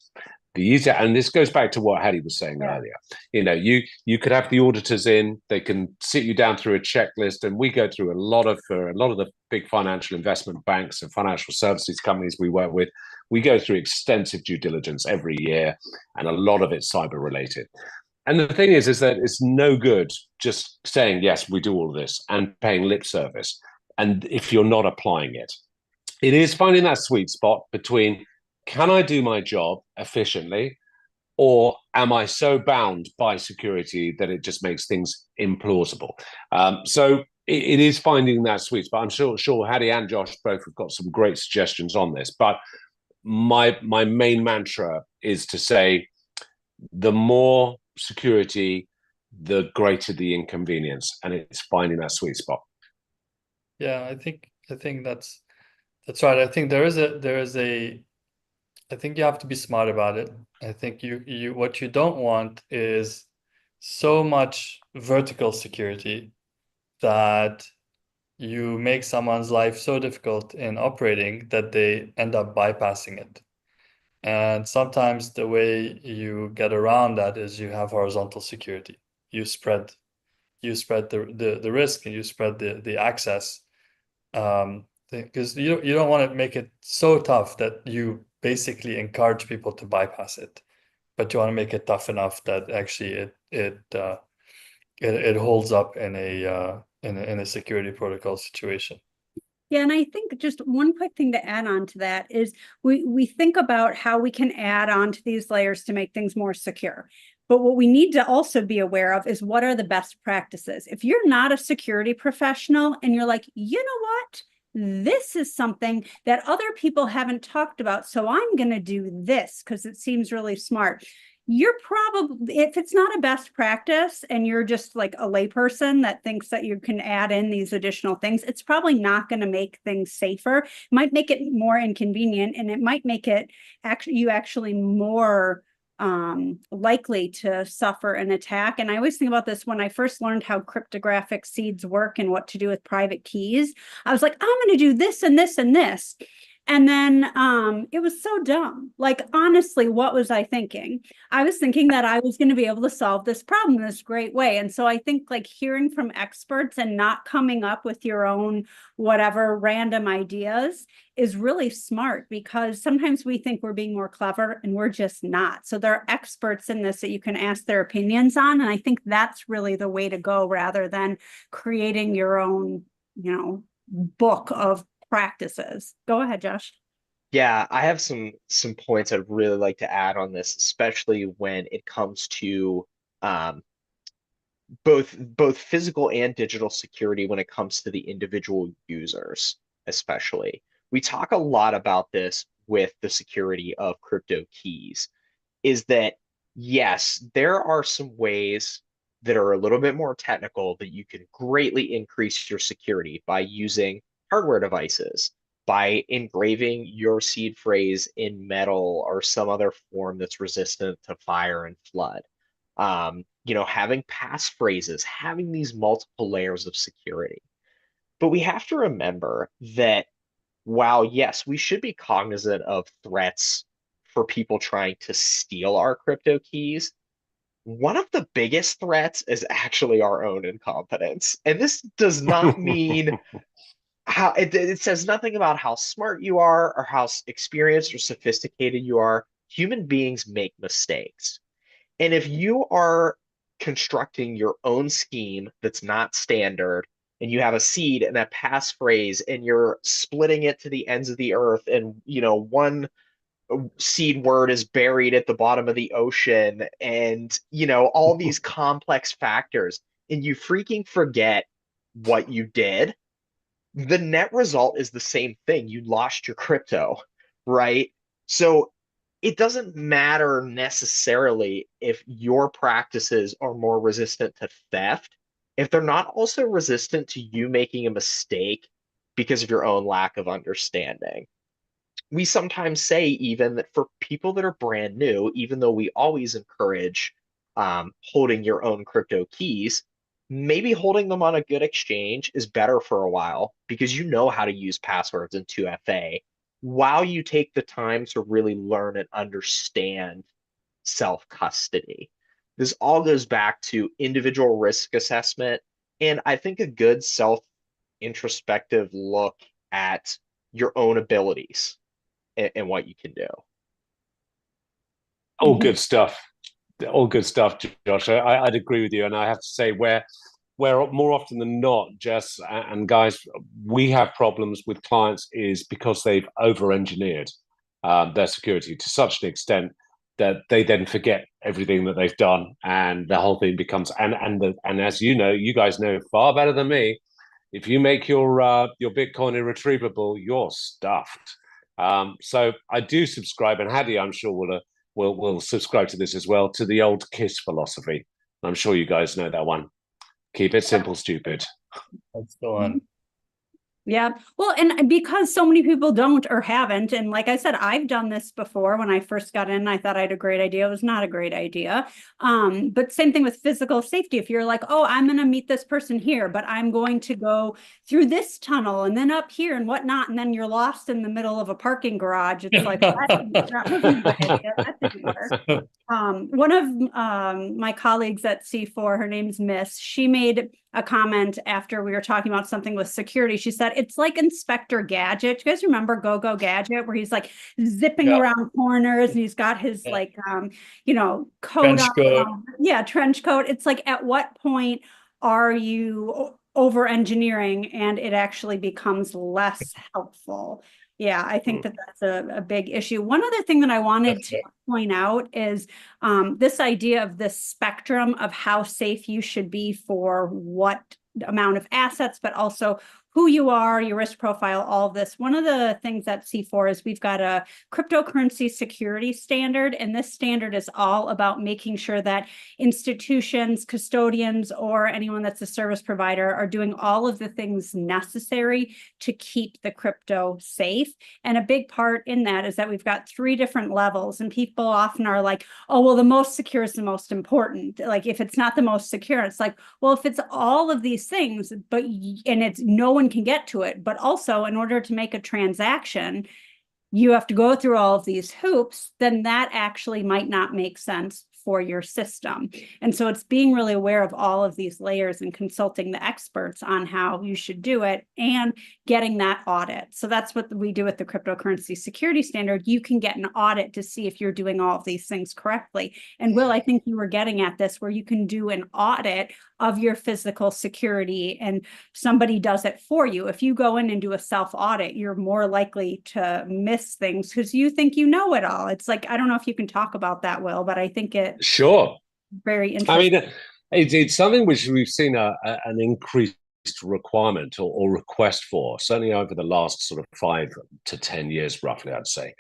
The easier, and this goes back to what Hattie was saying earlier. You could have the auditors in; they can sit you down through a checklist, and we go through a lot of the big financial investment banks and financial services companies we work with. We go through extensive due diligence every year, and a lot of it's cyber related. And the thing is that it's no good just saying yes, we do all of this and paying lip service, and if you're not applying it. it is finding that sweet spot between, can I do my job efficiently, or am I so bound by security that it just makes things implausible? So it is finding that sweet spot. I'm sure Hattie and Josh both have got some great suggestions on this, but my main mantra is to say, the more security, the greater the inconvenience, and it's finding that sweet spot. Yeah, I think that's right. I think there is a I think you have to be smart about it. I think you what you don't want is so much vertical security that you make someone's life so difficult in operating that they end up bypassing it. And sometimes the way you get around that is you have horizontal security. You spread the risk, and you spread the access, because you don't want to make it so tough that you basically encourage people to bypass it, but you want to make it tough enough that actually it holds up in a security protocol situation. Yeah, and I think just one quick thing to add on to that is we think about how we can add on to these layers to make things more secure. But what we need to also be aware of is, what are the best practices? If you're not a security professional and you're like, you know what? This is something that other people haven't talked about, so I'm going to do this because it seems really smart. You're probably, if it's not a best practice and you're just like a layperson that thinks that you can add in these additional things, it's probably not going to make things safer. It might make it more inconvenient, and it might make it actually more likely to suffer an attack. And I always think about this when I first learned how cryptographic seeds work and what to do with private keys. I was like, I'm going to do this and this and this. And then it was so dumb. Like, honestly, what was I thinking? I was thinking that I was going to be able to solve this problem in this great way. And so I think like hearing from experts and not coming up with your own whatever random ideas is really smart, because sometimes we think we're being more clever and we're just not. So there are experts in this that you can ask their opinions on. And I think that's really the way to go, rather than creating your own, book of practices. Go ahead, Josh. Yeah, I have some points I'd really like to add on this, especially when it comes to um, both physical and digital security when it comes to the individual users, especially. We talk a lot about this with the security of crypto keys, is that yes, there are some ways that are a little bit more technical that you can greatly increase your security by using hardware devices, by engraving your seed phrase in metal or some other form that's resistant to fire and flood. Having passphrases, having these multiple layers of security. But we have to remember that while, yes, we should be cognizant of threats for people trying to steal our crypto keys, one of the biggest threats is actually our own incompetence. And this does not mean how it says nothing about how smart you are or how experienced or sophisticated you are. Human beings make mistakes. And if you are constructing your own scheme that's not standard, and you have a seed and a passphrase, and you're splitting it to the ends of the earth, and one seed word is buried at the bottom of the ocean, and all these complex factors, and you freaking forget what you did, the net result is the same thing. You lost your crypto, right? So it doesn't matter necessarily if your practices are more resistant to theft, if they're not also resistant to you making a mistake because of your own lack of understanding. We sometimes say even that for people that are brand new, even though we always encourage holding your own crypto keys, maybe holding them on a good exchange is better for a while because you know how to use passwords in 2FA while you take the time to really learn and understand self-custody. This all goes back to individual risk assessment, and I think a good self-introspective look at your own abilities and what you can do. All good stuff. All good stuff, Josh. I'd agree with you, and I have to say, where where more often than not, Jess and guys, we have problems with clients is because they've over-engineered their security to such an extent that they then forget everything that they've done, and the whole thing becomes and as you know, you guys know far better than me, if you make your Bitcoin irretrievable, you're stuffed. So I do subscribe, and Hadi, I'm sure will subscribe to this as well, to the old KISS philosophy. I'm sure you guys know that one. Keep it simple, stupid. That's the one. Yeah. Well, and because so many people don't or haven't, and like I said, I've done this before. When I first got in, I thought I had a great idea. It was not a great idea. But same thing with physical safety. If you're like, oh, I'm going to meet this person here, but I'm going to go through this tunnel and then up here and whatnot, and then you're lost in the middle of a parking garage. It's like, that wasn't my idea. That didn't work. One of my colleagues at C4, her name's Miss, she made a comment after we were talking about something with security. She said, it's like Inspector Gadget. Do you guys remember Go-Go Gadget, where he's like zipping around corners and he's got his like, coat on. Yeah, trench coat. It's like, at what point are you over engineering and it actually becomes less helpful? Yeah, I think that that's a big issue. One other thing that I wanted to point out is this idea of this spectrum of how safe you should be for what amount of assets, but also who you are, your risk profile, all of this. One of the things at C4 is we've got a cryptocurrency security standard, and this standard is all about making sure that institutions, custodians, or anyone that's a service provider are doing all of the things necessary to keep the crypto safe. And a big part in that is that we've got 3 different levels, and people often are like, oh, well, the most secure is the most important. Like, if it's not the most secure, it's like, well, if it's all of these things, and it's no one can get to it, but also in order to make a transaction, you have to go through all of these hoops, then that actually might not make sense for your system. And so it's being really aware of all of these layers and consulting the experts on how you should do it and getting that audit. So that's what we do with the cryptocurrency security standard. You can get an audit to see if you're doing all of these things correctly. And Will, I think you were getting at this, where you can do an audit of your physical security and somebody does it for you. If you go in and do a self-audit, you're more likely to miss things because you think you know it all. It's like, I don't know if you can talk about that, Will, but I think it Sure. Very interesting. I mean, it's something which we've seen an increased requirement or request for, certainly over the last sort of 5 to 10 years, roughly, I'd say,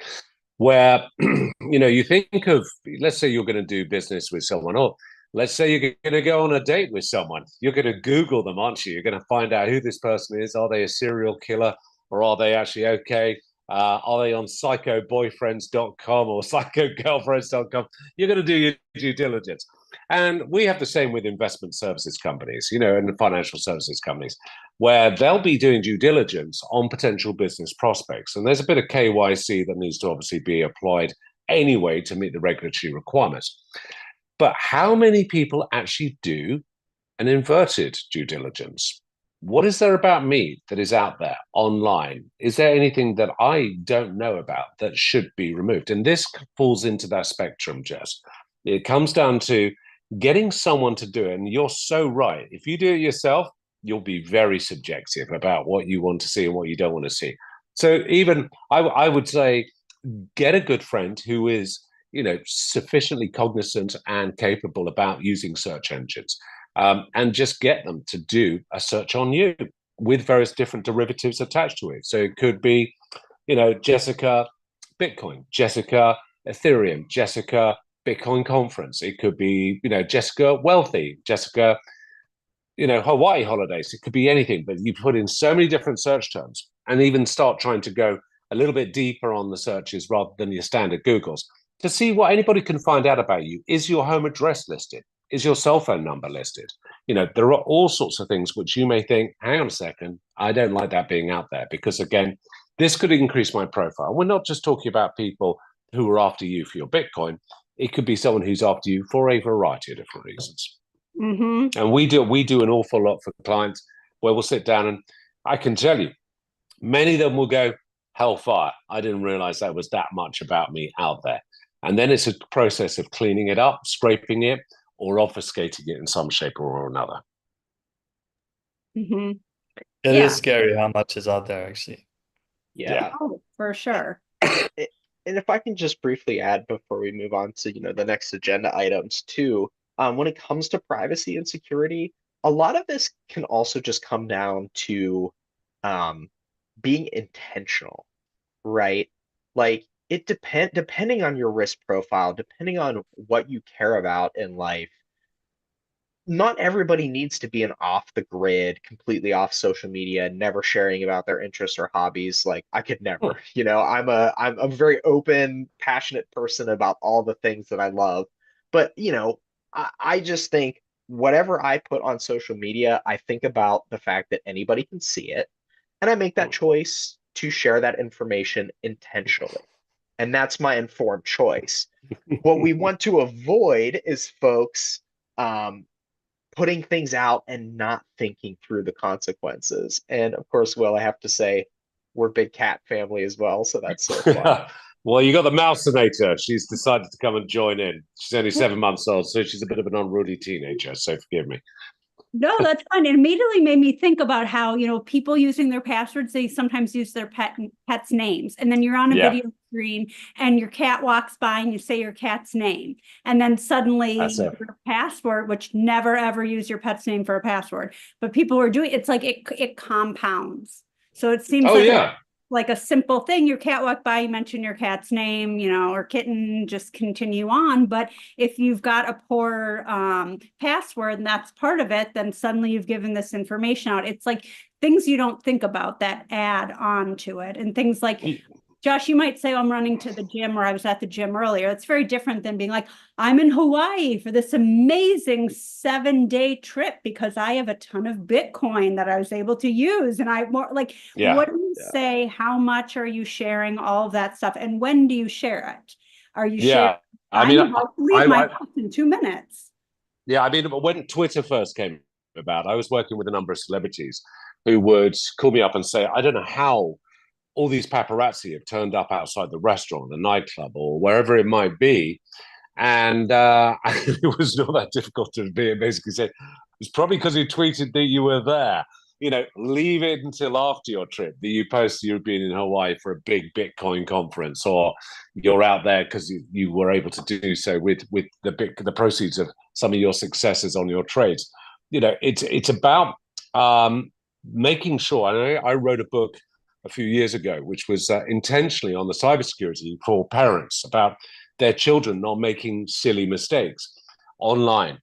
where, you think of, let's say you're going to do business with someone, or let's say you're going to go on a date with someone. You're going to Google them, aren't you? You're going to find out who this person is. Are they a serial killer, or are they actually okay? Are they on psychoboyfriends.com or psychogirlfriends.com? You're going to do your due diligence. And we have the same with investment services companies, and financial services companies, where they'll be doing due diligence on potential business prospects. And there's a bit of KYC that needs to obviously be applied anyway to meet the regulatory requirements. But how many people actually do an inverted due diligence? What is there about me that is out there online? Is there anything that I don't know about that should be removed? And this falls into that spectrum, Jess. It comes down to getting someone to do it. And you're so right. If you do it yourself, you'll be very subjective about what you want to see and what you don't want to see. So even I would say, get a good friend who is, sufficiently cognizant and capable about using search engines. And just get them to do a search on you with various different derivatives attached to it. So it could be, Jessica Bitcoin, Jessica Ethereum, Jessica Bitcoin conference. It could be, Jessica wealthy, Jessica, Hawaii holidays. It could be anything, but you put in so many different search terms and even start trying to go a little bit deeper on the searches rather than your standard Googles to see what anybody can find out about you. Is your home address listed? Is your cell phone number listed? There are all sorts of things which you may think, hang on a second, I don't like that being out there, because again, this could increase my profile. We're not just talking about people who are after you for your Bitcoin. It could be someone who's after you for a variety of different reasons. Mm-hmm. And we do an awful lot for clients where we'll sit down, and I can tell you, many of them will go, hellfire, I didn't realize there was that much about me out there. And then it's a process of cleaning it up, scraping it, or obfuscating it in some shape or another. Mhm. It Yeah. is scary how much is out there, actually. Yeah. Oh, for sure. And if I can just briefly add before we move on to, the next agenda items too, when it comes to privacy and security, a lot of this can also just come down to um, being intentional, right? Like depending on your risk profile, depending on what you care about in life, not everybody needs to be an off the grid, completely off social media, never sharing about their interests or hobbies. Like I could never, I'm a very open, passionate person about all the things that I love. But I just think whatever I put on social media, I think about the fact that anybody can see it, and I make that choice to share that information intentionally. And that's my informed choice. What we want to avoid is folks um, putting things out and not thinking through the consequences. And of course, Will, I have to say, we're big cat family as well, so that's so fun. Well, you got the Mousinator. She's decided to come and join in. She's only 7 months old, so she's a bit of an unruly teenager. So forgive me. No, that's fun. It immediately made me think about how, people using their passwords, they sometimes use their pet's names. And then you're on a Yeah. video screen and your cat walks by and you say your cat's name. And then suddenly That's it. your password, which never ever use your pet's name for a password, but people are doing it's like it compounds. So it seems Oh like a simple thing. Your cat walked by, you mention your cat's name, or kitten, just continue on. But if you've got a poor password and that's part of it, then suddenly you've given this information out. It's like things you don't think about that add on to it. And things like, Josh, you might say, I'm running to the gym, or I was at the gym earlier. It's very different than being like, I'm in Hawaii for this amazing 7-day trip because I have a ton of Bitcoin that I was able to use. And Yeah. what do you say? How much are you sharing? All of that stuff. And when do you share it? Are you sharing? Yeah. I mean, I'm about to leave my house in 2 minutes. Yeah, I mean, when Twitter first came about, I was working with a number of celebrities who would call me up and say, I don't know how all these paparazzi have turned up outside the restaurant, the nightclub, or wherever it might be. And it was not that difficult to basically say, it's probably because you tweeted that you were there. Leave it until after your trip that you post you've been in Hawaii for a big Bitcoin conference, or you're out there because you were able to do so with the proceeds of some of your successes on your trades. It's about making sure. I wrote a book a few years ago, which was intentionally on the cybersecurity for parents about their children not making silly mistakes online.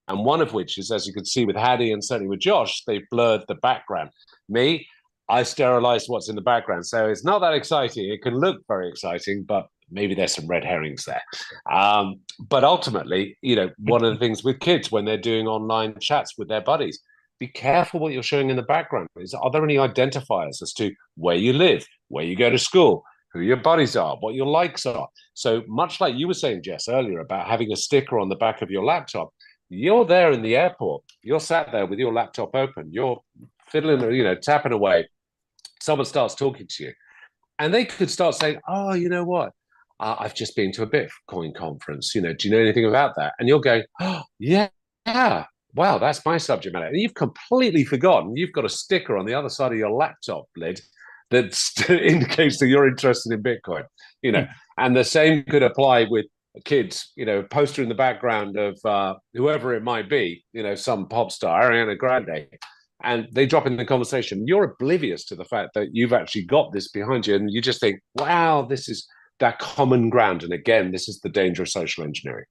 And one of which is, as you can see with Hattie and certainly with Josh, they've blurred the background. Me, I sterilized what's in the background. So it's not that exciting. It can look very exciting, but maybe there's some red herrings there. But ultimately, one of the things with kids when they're doing online chats with their buddies, be careful what you're showing in the background. Are there any identifiers as to where you live, where you go to school, who your buddies are, what your likes are? So much like you were saying, Jess, earlier about having a sticker on the back of your laptop, you're there in the airport, you're sat there with your laptop open, you're fiddling, tapping away. Someone starts talking to you, and they could start saying, oh, you know what? I've just been to a Bitcoin conference. Do you know anything about that? And you're going, oh, yeah. Wow, that's my subject matter. And you've completely forgotten. You've got a sticker on the other side of your laptop lid that indicates that you're interested in Bitcoin. And the same could apply with kids. Poster in the background of whoever it might be. Some pop star, Ariana Grande, and they drop in the conversation. You're oblivious to the fact that you've actually got this behind you, and you just think, wow, this is that common ground. And again, this is the danger of social engineering.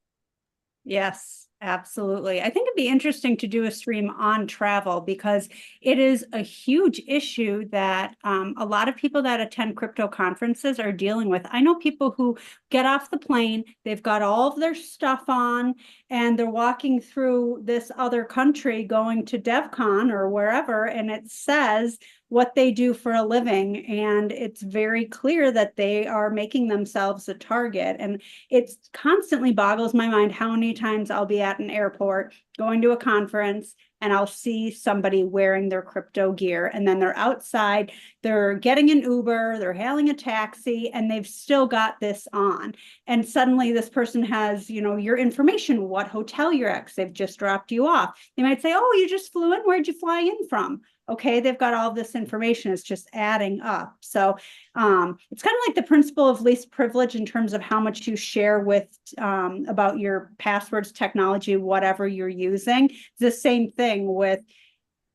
Yes, absolutely. I think it'd be interesting to do a stream on travel because it is a huge issue that a lot of people that attend crypto conferences are dealing with. I know people who get off the plane, they've got all of their stuff on, and they're walking through this other country going to DevCon or wherever, and it says what they do for a living. And it's very clear that they are making themselves a target. And it constantly boggles my mind how many times I'll be at an airport going to a conference and I'll see somebody wearing their crypto gear, and then they're outside, they're getting an Uber, they're hailing a taxi, and they've still got this on. And suddenly this person has, your information, what hotel you're at, 'cause they've just dropped you off. They might say, oh, you just flew in, where'd you fly in from? Okay, they've got all this information, it's just adding up. So it's kind of like the principle of least privilege in terms of how much you share with about your passwords, technology, whatever you're using. It's the same thing with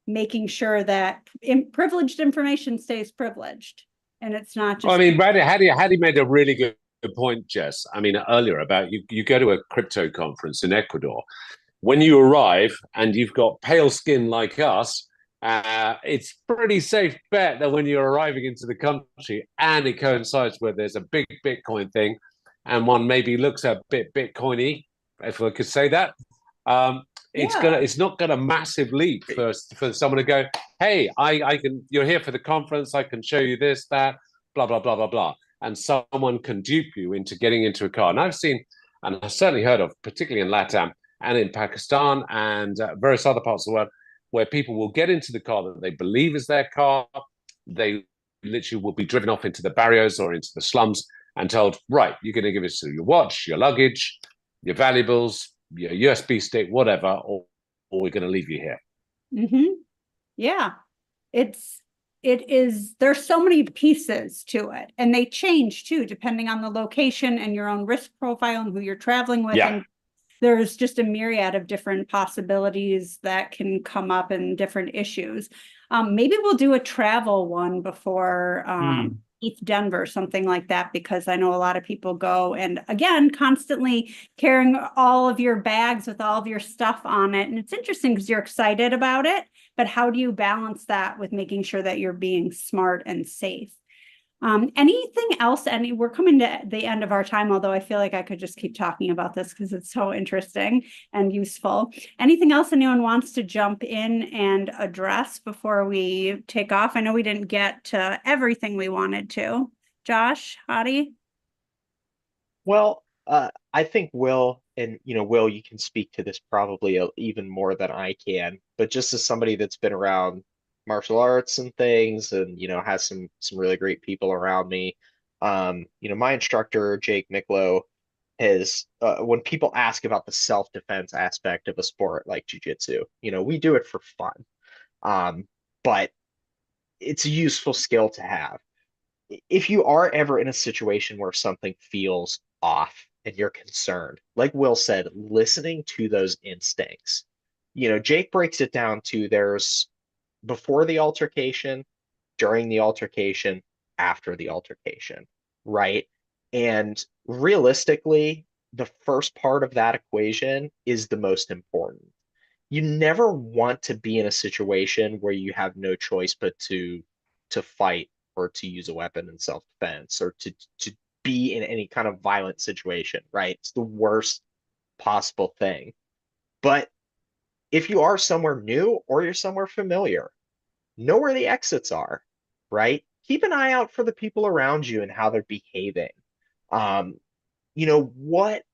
making sure that privileged information stays privileged, and it's not just. Well, I mean, Hattie made a really good point, Jess. I mean, earlier about you go to a crypto conference in Ecuador. When you arrive and you've got pale skin like us, it's pretty safe bet that when you're arriving into the country and it coincides where there's a big Bitcoin thing, and one maybe looks a bit Bitcoiny, if I could say that, it's not gonna massive leap for someone to go, hey, I can, you're here for the conference, I can show you this, that, blah blah blah blah blah, and someone can dupe you into getting into a car. And I've seen, and I've certainly heard of, particularly in LATAM and in Pakistan and various other parts of the world, where people will get into the car that they believe is their car. They literally will be driven off into the barrios or into the slums and told, right, you're going to give us your watch, your luggage, your valuables, your USB stick, whatever, or we're going to leave you here. Mm-hmm. Yeah, it is, there's so many pieces to it, and they change too, depending on the location and your own risk profile and who you're traveling with. Yeah. And there's just a myriad of different possibilities that can come up and different issues. Maybe we'll do a travel one before East Denver, something like that, because I know a lot of people go, and again, constantly carrying all of your bags with all of your stuff on it. And it's interesting because you're excited about it, but how do you balance that with making sure that you're being smart and safe? Anything else? We're coming to the end of our time, although I feel like I could just keep talking about this because it's so interesting and useful. Anything else anyone wants to jump in and address before we take off? I know we didn't get to everything we wanted to. Josh, Hadi? Well, I think Will, and Will, you can speak to this probably even more than I can, but just as somebody that's been around martial arts and things, and has some really great people around me. My instructor Jake Miklo has, when people ask about the self-defense aspect of a sport like jiu-jitsu, we do it for fun, but it's a useful skill to have. If you are ever in a situation where something feels off and you're concerned, like Will said, listening to those instincts. Jake breaks it down to there's before the altercation, during the altercation, after the altercation, right? And realistically, the first part of that equation is the most important. You never want to be in a situation where you have no choice but to fight or to use a weapon in self-defense or to be in any kind of violent situation, right? It's the worst possible thing. But if you are somewhere new or you're somewhere familiar, know where the exits are, right? Keep an eye out for the people around you and how they're behaving. Um, what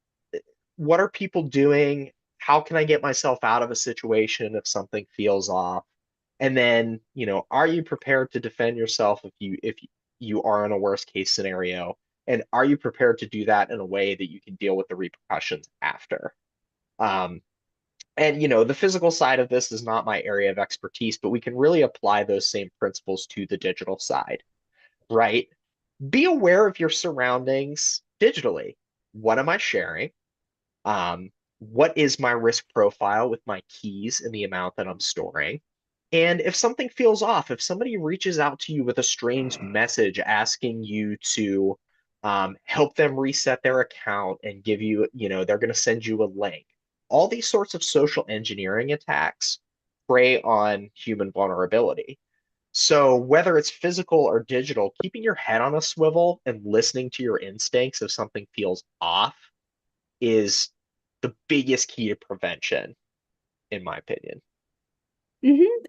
are people doing? How can I get myself out of a situation if something feels off? And then, are you prepared to defend yourself if you are in a worst case scenario? And are you prepared to do that in a way that you can deal with the repercussions after? And the physical side of this is not my area of expertise, but we can really apply those same principles to the digital side, right? Be aware of your surroundings digitally. What am I sharing? What is my risk profile with my keys and the amount that I'm storing? And if something feels off, if somebody reaches out to you with a strange message asking you to help them reset their account and give you, they're going to send you a link. All these sorts of social engineering attacks prey on human vulnerability. So whether it's physical or digital, keeping your head on a swivel and listening to your instincts if something feels off is the biggest key to prevention, in my opinion.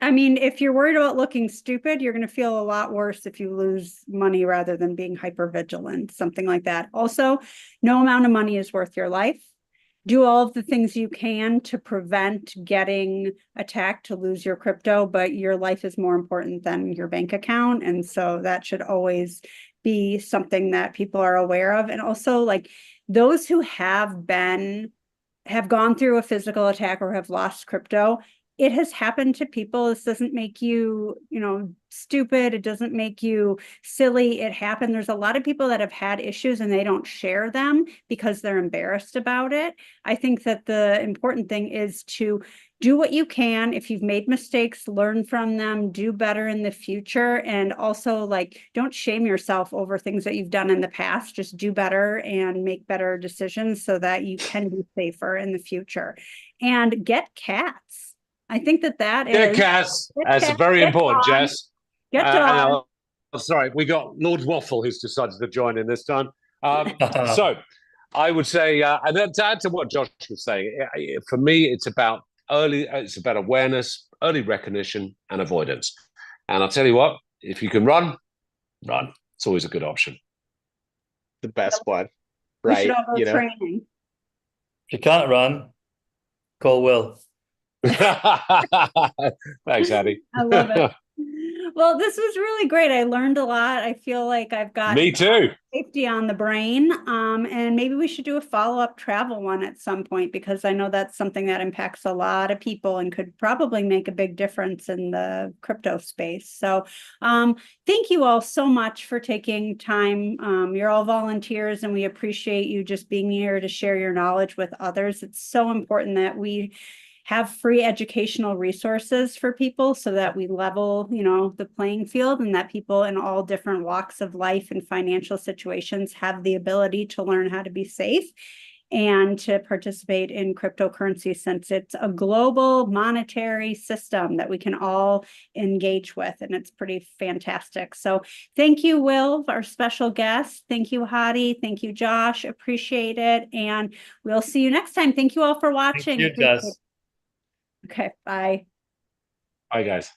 I mean, if you're worried about looking stupid, you're going to feel a lot worse if you lose money rather than being hyper vigilant, something like that. Also, no amount of money is worth your life. Do all of the things you can to prevent getting attacked to lose your crypto, but your life is more important than your bank account. And so that should always be something that people are aware of. And also, like, those who have gone through a physical attack or have lost crypto, it has happened to people. This doesn't make you, stupid. It doesn't make you silly. It happened. There's a lot of people that have had issues and they don't share them because they're embarrassed about it. I think that the important thing is to do what you can. If you've made mistakes, learn from them, do better in the future. And also, like, don't shame yourself over things that you've done in the past. Just do better and make better decisions so that you can be safer in the future. And get cats. I think that Get is cats. get That's cats, very get important, dogs, Jess. get And dogs. sorry, we got Lord Waffle who's decided to join in this time. So I would say, and then to add to what Josh was saying, for me, it's about awareness, early recognition, and avoidance. And I'll tell you what, if you can run. It's always a good option. The best one, We should right? all go training. If you can't run, call Will. Thanks, Addy. I love it. Well, this was really great. I learned a lot. I feel like I've got Me too. Safety on the brain. And maybe we should do a follow-up travel one at some point, because I know that's something that impacts a lot of people and could probably make a big difference in the crypto space. So thank you all so much for taking time. You're all volunteers and we appreciate you just being here to share your knowledge with others. It's so important that we have free educational resources for people so that we level, the playing field, and that people in all different walks of life and financial situations have the ability to learn how to be safe and to participate in cryptocurrency, since it's a global monetary system that we can all engage with. And it's pretty fantastic. So thank you, Will, our special guest. Thank you, Hadi. Thank you, Josh. Appreciate it. And we'll see you next time. Thank you all for watching. Thank you, Jess. Okay, bye. Bye, guys.